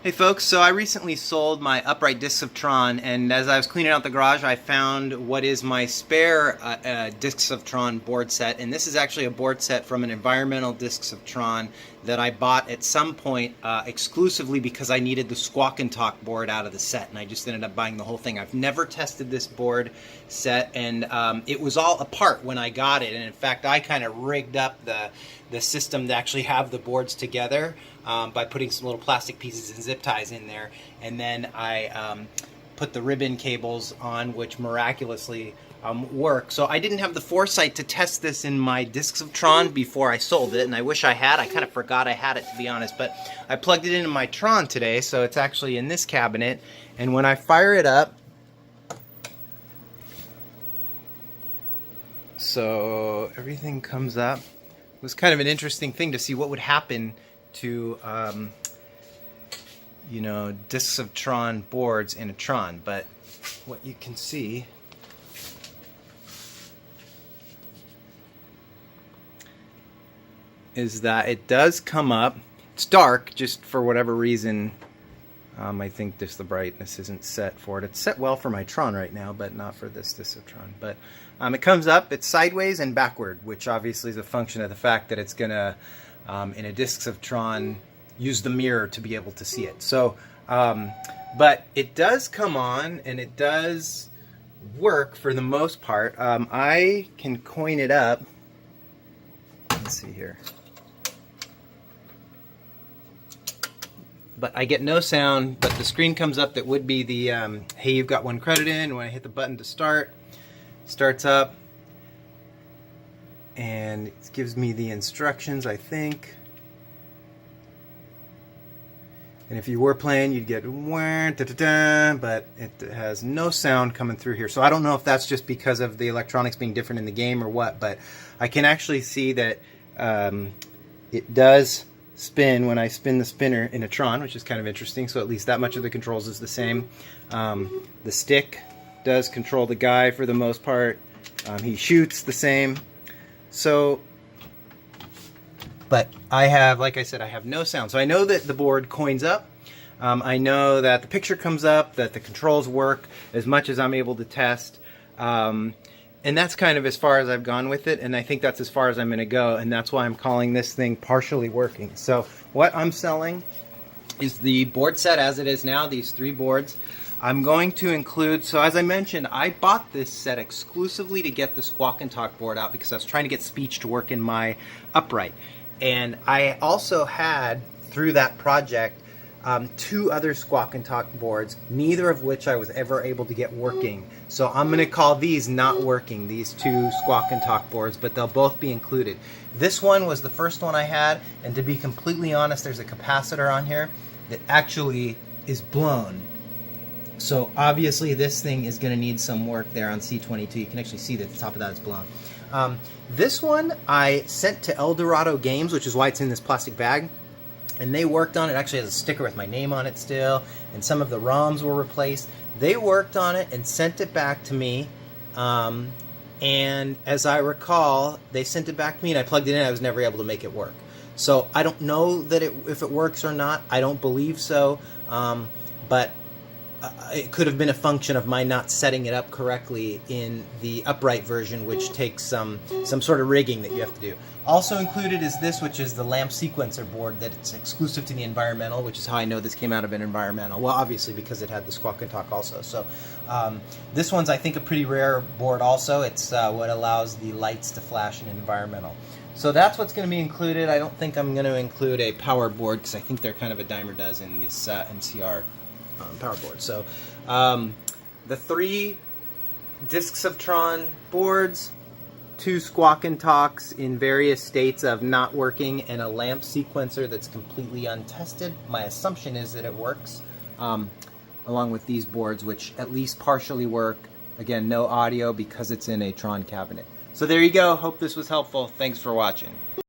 Hey folks, so I recently sold my upright Discs of Tron, and as I was cleaning out the garage I found what is my spare Discs of Tron board set, and this is actually a board set from an environmental Discs of Tron that I bought at some point exclusively because I needed the Squawk and Talk board out of the set, and I just ended up buying the whole thing. I've never tested this board set, and it was all apart when I got it, and in fact I kind of rigged up the system to actually have the boards together by putting some little plastic pieces and zip ties in there, and then I put the ribbon cables on, which miraculously work. So I didn't have the foresight to test this in my Discs of Tron before I sold it, and I wish I had. I kind of forgot I had it, to be honest, but I plugged it into my Tron today, so it's actually in this cabinet, and when I fire it up, so everything comes up. It was kind of an interesting thing to see what would happen to you know, Discs of Tron boards in a Tron, but what you can see is that it does come up. It's dark, just for whatever reason. I think just the brightness isn't set for it. It's set well for my Tron right now, but not for this Discs of Tron. But it comes up, it's sideways and backward, which obviously is a function of the fact that it's gonna, in a Discs of Tron, use the mirror to be able to see it. So, but it does come on, and it does work for the most part. I can coin it up. Let's see here. But I get no sound, but the screen comes up that would be the, hey, you've got one credit in. When I hit the button to start, it starts up, and it gives me the instructions, I think. And if you were playing, you'd get wah, da, da, da, but it has no sound coming through here. So I don't know if that's just because of the electronics being different in the game or what, but I can actually see that it does spin when I spin the spinner in a Tron, which is kind of interesting. So at least that much of the controls is the same. The stick does control the guy for the most part. He shoots the same. So, but I have, like I said, I have no sound. So I know that the board coins up. I know that the picture comes up, that the controls work as much as I'm able to test. And that's kind of as far as I've gone with it, and I think that's as far as I'm going to go, and that's why I'm calling this thing partially working. So what I'm selling is the board set as it is now, these three boards. I'm going to include, so as I mentioned, I bought this set exclusively to get the Squawk and Talk board out because I was trying to get speech to work in my upright. And I also had, through that project, two other Squawk and Talk boards, neither of which I was ever able to get working. So I'm going to call these not working, these two Squawk and Talk boards, but they'll both be included. This one was the first one I had, and to be completely honest, there's a capacitor on here that actually is blown. So obviously this thing is going to need some work there on C22. You can actually see that the top of that is blown. This one I sent to El Dorado Games, which is why it's in this plastic bag. And they worked on it. It actually has a sticker with my name on it still, and some of the ROMs were replaced. They worked on it and sent it back to me, and as I recall, they sent it back to me and I plugged it in. I was never able to make it work. So I don't know that if it works or not. I don't believe so, but it could have been a function of my not setting it up correctly in the upright version, which takes some sort of rigging that you have to do. Also included is this, which is the lamp sequencer board that it's exclusive to the environmental, which is how I know this came out of an environmental. Well, obviously because it had the Squawk and Talk also. So this one's, I think, a pretty rare board also. It's what allows the lights to flash in an environmental. So that's what's going to be included. I don't think I'm going to include a power board because I think they're kind of a dime a dozen, this MCR power board. So the three Discs of Tron boards, two Squawk and Talks in various states of not working, and a lamp sequencer that's completely untested. My assumption is that it works, along with these boards, which at least partially work. Again, no audio because it's in a Tron cabinet. So there you go. Hope this was helpful. Thanks for watching.